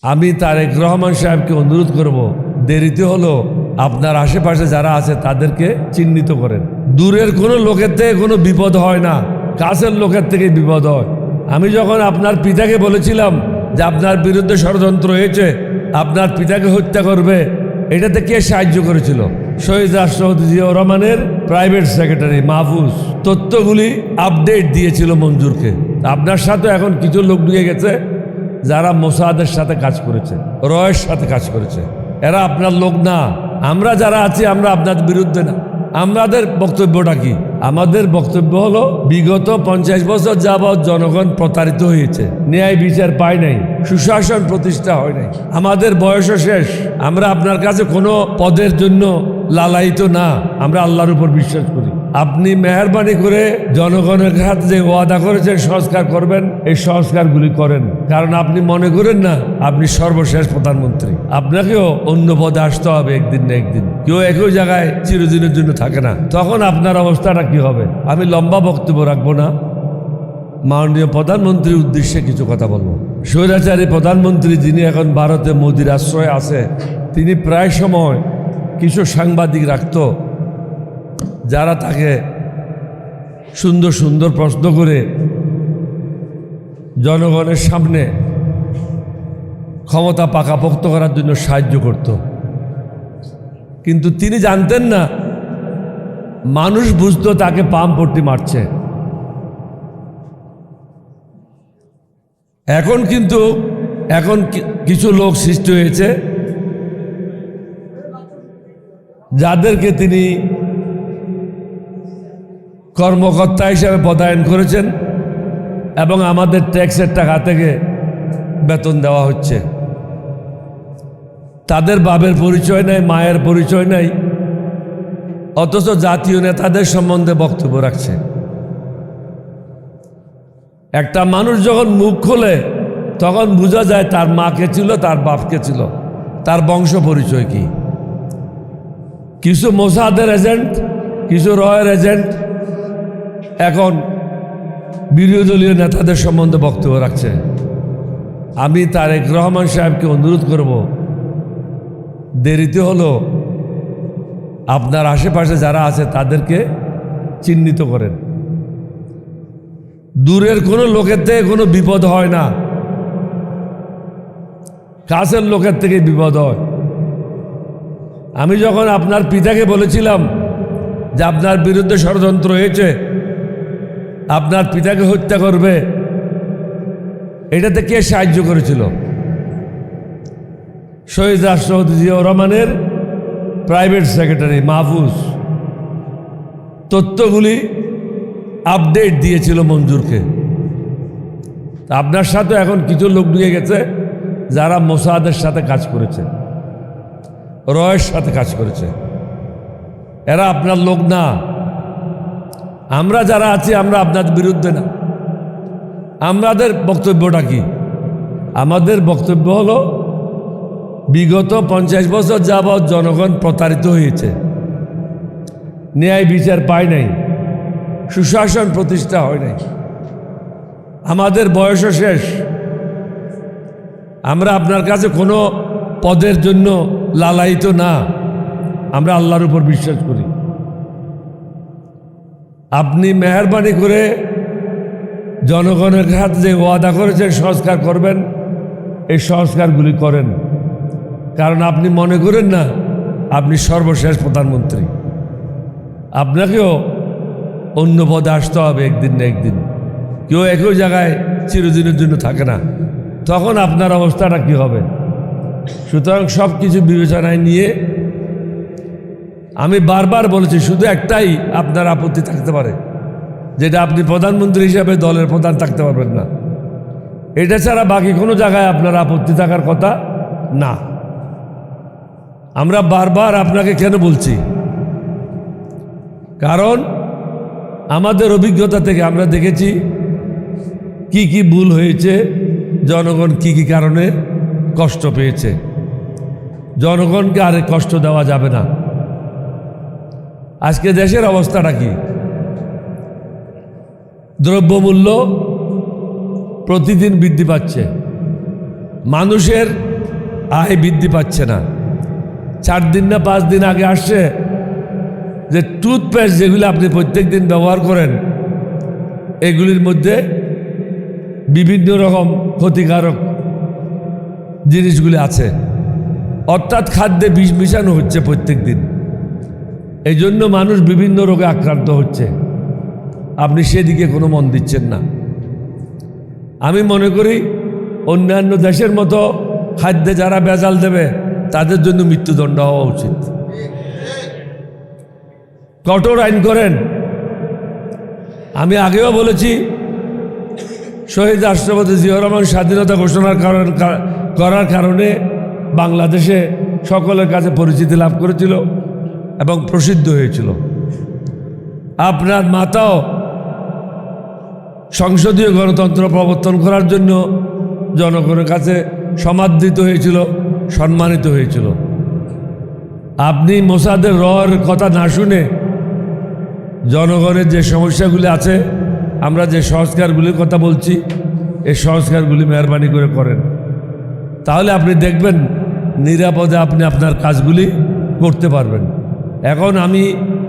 আমি তারেক রহমান সাহেবকে অনুরোধ করব, দেরিতে হলো আপনার আশেপাশে যারা আছে তাদেরকে চিহ্নিত করেন। দূরের কোনো লোকের থেকে কোনো বিপদ হয় না, কাছের লোকের থেকে বিপদ হয়। আমি যখন আপনার পিতাকে বলেছিলাম যে আপনার বিরুদ্ধে ষড়যন্ত্র হয়েছে, আপনার পিতাকে হত্যা করবে, এটাতে কে সাহায্য করেছিল? শহীদ রাষ্ট্রপতি জিয়াউর রহমানের প্রাইভেট সেক্রেটারি মাহফুজ তথ্যগুলি আপডেট দিয়েছিল মঞ্জুরকে। আপনার সাথে এখন কিছু লোক ঢুকে গেছে যারা মোসাদের সাথে কাজ করেছে, রয়ের সাথে কাজ করেছে। এরা আপনার লোক না। আমরা যারা আছি আমরা আপনাদের বিরুদ্ধে না। আমাদের বক্তব্যটা কি? আমাদের বক্তব্য হলো বিগত 50 বছর যাবৎ জনগণ প্রতারিত হয়েছে, ন্যায় বিচার পায় নাই, সুশাসন প্রতিষ্ঠা হয় নাই, আমাদের বয়সও শেষ। আমরা আপনার কাছে কোনো পদের জন্য লালায়িত না, আমরা আল্লাহর উপর বিশ্বাস করি। আপনি মেহরবানি করে জনগণের হাতে যে ওয়াদা করেছেন সংস্কার করবেন, এই সংস্কারগুলি করেন। কারণ আপনি মনে করেন না আপনি সর্বশেষ প্রধানমন্ত্রী, আপনাকেও অন্য পদে আসতে হবে একদিন না একদিন। কেউ একই জায়গায় চিরদিনের জন্য থাকে না। তখন আপনার অবস্থাটা কি হবে? আমি লম্বা বক্তব্য রাখবো না, মাননীয় প্রধানমন্ত্রীর উদ্দেশ্যে কিছু কথা বলবো। স্বৈরাচারী প্রধানমন্ত্রী যিনি এখন ভারতে মোদির আশ্রয়ে আছে, তিনি প্রায় সময় কিছু সাংবাদিক রাখত যারা তাকে সুন্দর সুন্দর প্রশ্ন করে জনগণের সামনে ক্ষমতা পাকাপোক্ত করার জন্য সাহায্য করত। কিন্তু তিনি জানতেন না, মানুষ বুঝতো তাকে পামপট্টি মারছে। এখন কিছু লোক সৃষ্টি হয়েছে যাদেরকে তিনি কর্মকর্তা হিসাবে পদায়ন করেছেন এবং আমাদের ট্যাক্সের টাকা থেকে বেতন দেওয়া হচ্ছে। তাদের বাবার পরিচয় নাই, মায়ের পরিচয় নাই, অথচ জাতীয় নেতাদের সম্বন্ধে বক্তব্য রাখছে। একটা মানুষ যখন মুখ খোলে তখন বোঝা যায় তার মা কে ছিল, তার বাপ কে ছিল, তার বংশ পরিচয় কি। কিছু মোসাদের এজেন্ট, কিছু রয়ের এজেন্ট এখন বিরোধী দলীয় নেতাদের সম্বন্ধে বক্তব্য রাখছে। আমি তারেক রহমান সাহেবকে অনুরোধ করব, দেরিতে হলো আপনার আশেপাশে যারা আছে তাদেরকে চিহ্নিত করেন। দূরের কোনো লোকের থেকে কোনো বিপদ হয় না, কাছের লোকের থেকে বিপদ হয়। আমি যখন আপনার পিতাকে বলেছিলাম যে আপনার বিরুদ্ধে ষড়যন্ত্র হয়েছে, আপনার পিতাকে হত্যা করবে, এটাতে কে সাহায্য করেছিল? শহীদ রাষ্ট্রপতি জিয়াউর রহমানের প্রাইভেট সেক্রেটারি মাহফুজ তথ্যগুলি আপডেট দিয়েছিল মঞ্জুরকে। আপনার সাথে এখন কিছু লোক ঢুকে গেছে যারা মোসাদের সাথে কাজ করেছে, রয়ের সাথে কাজ করেছে। এরা আপনার লোক না। আমরা যারা আছি আমরা আপনাদের বিরুদ্ধে না। আমাদের বক্তব্যটা কি? আমাদের বক্তব্য হলো বিগত 50 বছর যাবৎ জনগণ প্রতারিত হয়েছে, ন্যায় বিচার পায় নাই, সুশাসন প্রতিষ্ঠা হয় নাই, আমাদের বয়সও শেষ। আমরা আপনার কাছে কোনো পদের জন্য লালায়িত না, আমরা আল্লাহর উপর বিশ্বাস করি। আপনি মেহরবানি করে জনগণের হাতে যে ওয়াদা করেছেন সংস্কার করবেন, এই সংস্কারগুলি করেন। কারণ আপনি মনে করেন না আপনি সর্বশেষ প্রধানমন্ত্রী, আপনাকেও অন্য পদে আসতে হবে একদিন না একদিন। কেউ একই জায়গায় চিরদিনের জন্য থাকে না। তখন আপনার অবস্থাটা কি হবে? সুতরাং সব কিছু বিবেচনায় নিয়ে আমি বারবার বলেছি, শুধু একটাই আপনার আপত্তি থাকতে পারে, যেটা আপনি প্রধানমন্ত্রী হিসাবে দলের প্রধান থাকতে পারবেন না। এটা ছাড়া বাকি কোনো জায়গায় আপনার আপত্তি থাকার কথা না। আমরা বারবার আপনাকে কেন বলছি? কারণ আমাদের অভিজ্ঞতা থেকে আমরা দেখেছি কি কি ভুল হয়েছে, জনগণ কি কি কারণে কষ্ট পেয়েছে। জনগণকে আর কষ্ট দেওয়া যাবে না। আজকে দেশের অবস্থাটা কি? দ্রব্যমূল্য প্রতিদিন বৃদ্ধি পাচ্ছে, মানুষের আয় বৃদ্ধি পাচ্ছে না। 4 দিন না 5 দিন আগে আসছে যে টুথপেস্ট যেগুলো আপনি প্রত্যেক দিন ব্যবহার করেন এগুলির মধ্যে বিভিন্ন রকম ক্ষতিকারক জিনিসগুলি আছে, অর্থাৎ খাদ্যে বিষ মিশানো হচ্ছে প্রত্যেক দিন। এই জন্য মানুষ বিভিন্ন রোগে আক্রান্ত হচ্ছে, আপনি সেদিকে কোনো মন দিচ্ছেন না। আমি মনে করি অন্যান্য দেশের মতো খাদ্যে যারা ভেজাল দেবে তাদের জন্য মৃত্যুদণ্ড হওয়া উচিত। কঠোর আইন করেন। আমি আগেও বলেছি শহীদ রাষ্ট্রপতি জিয়াউর রহমান স্বাধীনতা ঘোষণার করার কারণে বাংলাদেশে সকলের কাছে পরিচিতি লাভ করেছিল এবং প্রসিদ্ধ হয়েছিল। আপনার মাতাও সংসদীয় গণতন্ত্র প্রবর্তন করার জন্য জনগণের কাছে সমাদৃত হয়েছিল, সম্মানিত হয়েছিল। আপনি মোসাদের রর কথা না শুনে জনগণের যে সমস্যাগুলি আছে, আমরা যে সংস্কারগুলির কথা বলছি, এই সংস্কারগুলি মেহরবানি করে করেন, তাহলে আপনি দেখবেন নিরাপদে আপনি আপনার কাজগুলি করতে পারবেন। এখন আমি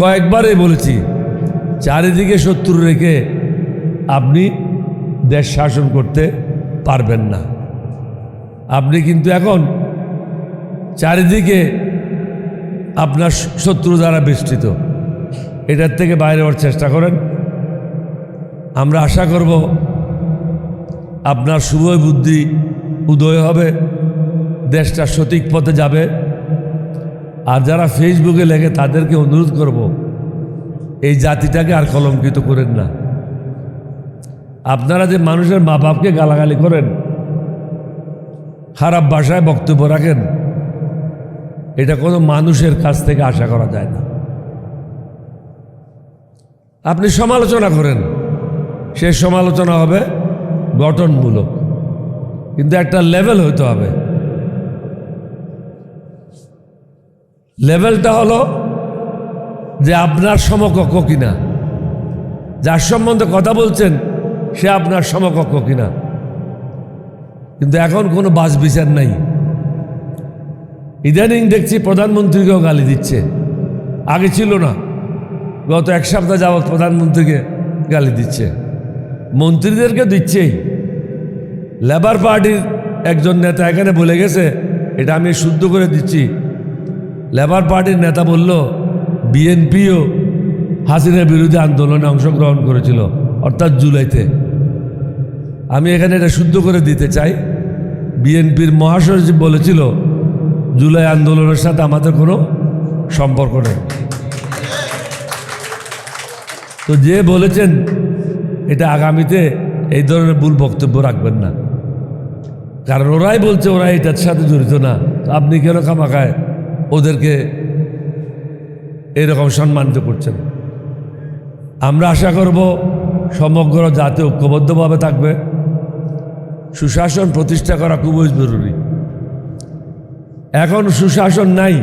কয়েকবারই বলেছি, চারিদিকে শত্রু রেখে আপনি দেশ শাসন করতে পারবেন না। আপনি কিন্তু এখন চারিদিকে আপনার শত্রু দ্বারা বেষ্টিত, এটার থেকে বাইরে হওয়ার চেষ্টা করেন। আমরা আশা করব আপনার শুভ বুদ্ধি উদয় হবে, দেশটা সঠিক পথে যাবে। আর যারা ফেসবুকে লেগে তাদেরকে অনুরোধ করব, এই জাতিটাকে আর কলঙ্কিত করেন না। আপনারা যে মানুষের মা বাপকে গালাগালি করেন, খারাপ ভাষায় বক্তব্য রাখেন, এটা কোনো মানুষের কাছ থেকে আশা করা যায় না। আপনি সমালোচনা করেন, সে সমালোচনা হবে গঠনমূলক, কিন্তু একটা লেভেল হইতে হবে। লেভেলটা হলো যে আপনার সমকক্ষ কিনা, যার সম্বন্ধে কথা বলছেন সে আপনার সমকক্ষ কিনা। কিন্তু এখন কোনো বাছ বিচার নাই। ইদানিং দেখছি প্রধানমন্ত্রীকেও গালি দিচ্ছে, আগে ছিল না। গত 1 সপ্তাহ যাবৎ প্রধানমন্ত্রীকে গালি দিচ্ছে, মন্ত্রীদেরকে দিচ্ছেই। লেবার পার্টির একজন নেতা এখানে বলে গেছে, এটা আমি শুদ্ধ করে দিচ্ছি। লেবার পার্টির নেতা বলল বিএনপিও হাসিনার বিরুদ্ধে আন্দোলনে অংশগ্রহণ করেছিল, অর্থাৎ জুলাইতে। আমি এখানে এটা শুদ্ধ করে দিতে চাই, বিএনপির মহাসচিব বলেছিল জুলাই আন্দোলনের সাথে আমাদের কোনো সম্পর্ক নেই। তো যে বলেছেন এটা আগামীতে এই ধরনের ভুল বক্তব্য রাখবেন না, কারণ ওরাই বলছে ওরা এটার সাথে জড়িত না। আপনি কেন খামাখায় ওদেরকে এরকম সম্মানিত করছেন? আমরা আশা করব সমগ্র জাতি ঐক্যবদ্ধভাবে থাকবে। সুশাসন প্রতিষ্ঠা করা খুবই জরুরি। এখন সুশাসন নাই,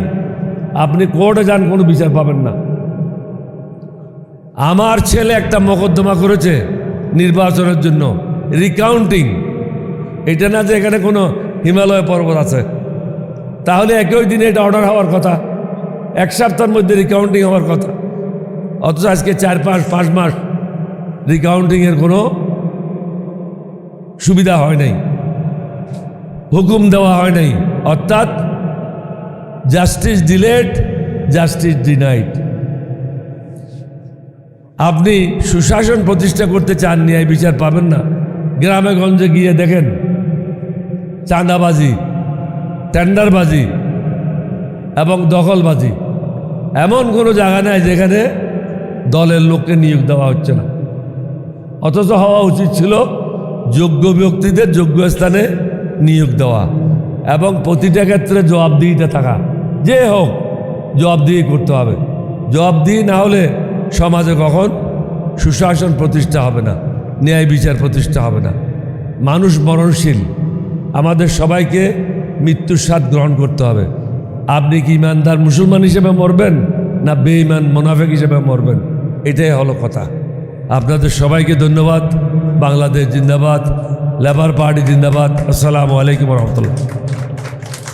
আপনি কোর্টে যান কোনো বিচার পাবেন না। আমার ছেলে একটা মোকদ্দমা করেছে নির্বাচনের জন্য, রিকাউন্টিং। এটা না যে এখানে কোনো হিমালয় পর্বত আছে, তাহলে একই দিনে এটা অর্ডার হওয়ার কথা, 1 সপ্তাহের মধ্যে রিকাউন্টিং হওয়ার কথা। অথচ আজকে 4-5 মাস রিকাউন্টিংয়ের কোনো সুবিধা হয় নাই, হুকুম দেওয়া হয় নাই। অর্থাৎ জাস্টিস ডিলেড, জাস্টিস ডিনাইড। আপনি সুশাসন প্রতিষ্ঠা করতে চান, ন্যায় বিচার পাবেন না। গ্রামে গঞ্জে গিয়ে দেখেন চাঁদাবাজি, টেন্ডারবাজি এবং দখলবাজি। এমন কোনো জায়গা নাই যেখানে দলের লোককে নিয়োগ দেওয়া হচ্ছে না। অথচ হওয়া উচিত ছিল যোগ্য ব্যক্তিদের যোগ্য স্থানে নিয়োগ দেওয়া এবং প্রতিটা ক্ষেত্রে জবাবদিহিতে থাকা। যে হোক জবাবদিহি করতে হবে। জবাবদিহি না হলে সমাজে কখন সুশাসন প্রতিষ্ঠা হবে না, ন্যায় বিচার প্রতিষ্ঠা হবে না। মানুষ মরণশীল, আমাদের সবাইকে মৃত্যুর স্বাদ গ্রহণ করতে হবে। আপনি কি ইমানদার মুসলমান হিসেবে মরবেন না বেঈমান মুনাফিক হিসেবে মরবেন, এটাই হলো কথা। আপনাদের সবাইকে ধন্যবাদ। বাংলাদেশ জিন্দাবাদ, লেবার পার্টি জিন্দাবাদ। আসসালামু আলাইকুম রহমতুল্লাহ।